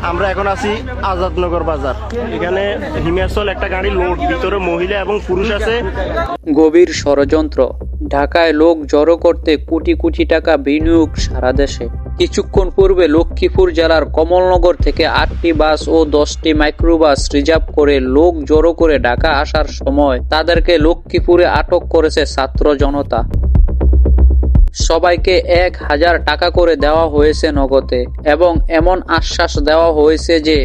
আমরা এখন আছি আজাদনগর বাজার। এখানে হিমাচল একটা গাড়ি লোড, ভিতরে মহিলা এবং পুরুষ আছে। গভীর ষড়যন্ত্র। ঢাকায় লোক জড়ো করতে কোটি কোটি টাকা বিনিয়োগ সারা দেশে। কিছুক্ষণ পূর্বে লক্ষ্মীপুর জেলার কমলনগর থেকে 8টি বাস ও 10টি মাইক্রোবাস রিজার্ভ করে লোক জড়ো করে ঢাকা আসার সময় তাদেরকে লক্ষ্মীপুরে আটক করেছে ছাত্র জনতা। সবাইকে 1000 টাকা করে দেওয়া হয়েছে নগদে এবং এমন আশ্বাস দেওয়া হয়েছে যে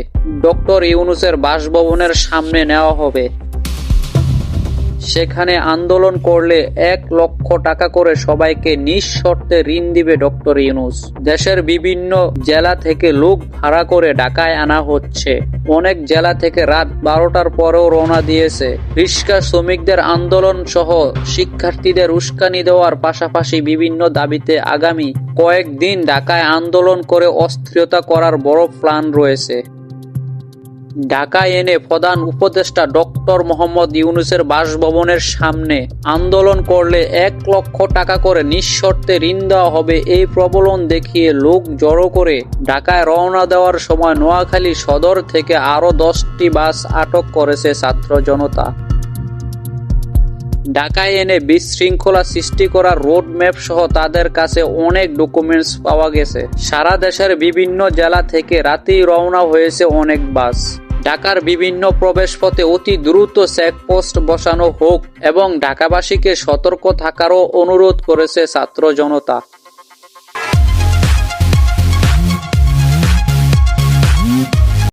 ডক্টর ইউনূসের বাসভবনের সামনে নেওয়া হবে। সেখানে আন্দোলন করলে 1 লক্ষ টাকা করে সবাইকে নিঃশর্তে ঋণ দিবে ডক্টর ইউনূস। দেশের বিভিন্ন জেলা থেকে লোক ভাড়া করে ঢাকায় আনা হচ্ছে। অনেক জেলা থেকে রাত 12টার পরেও রওনা দিয়েছে। রিক্সা শ্রমিকদের আন্দোলন সহ শিক্ষার্থীদের উস্কানি দেওয়ার পাশাপাশি বিভিন্ন দাবিতে আগামী কয়েকদিন ঢাকায় আন্দোলন করে অস্থিরতা করার বড় প্ল্যান রয়েছে। ঢাকায় এনে প্রধান উপদেষ্টা ডক্টর মোহাম্মদ ইউনূসের বাসভবনের সামনে আন্দোলন করলে 1 লক্ষ টাকা করে নিঃশর্তে ঋণ দেওয়া হবে এই প্রবলন দেখিয়ে লোক জড়ো করে ঢাকায় রওনা দেওয়ার সময় নোয়াখালী সদর থেকে আরও 10টি বাস আটক করেছে ছাত্র জনতা। ঢাকায় এনে বিশৃঙ্খলা সৃষ্টি করার রোড ম্যাপ সহ তাদের কাছে অনেক ডকুমেন্টস পাওয়া গেছে। সারা দেশের বিভিন্ন জেলা থেকে রাতেই রওনা হয়েছে অনেক বাস। ঢাকার বিভিন্ন প্রবেশপথে অতি দ্রুত চেকপোস্ট বসানো হোক এবং ঢাকাবাসীকে সতর্ক থাকারও অনুরোধ করেছে ছাত্র জনতা।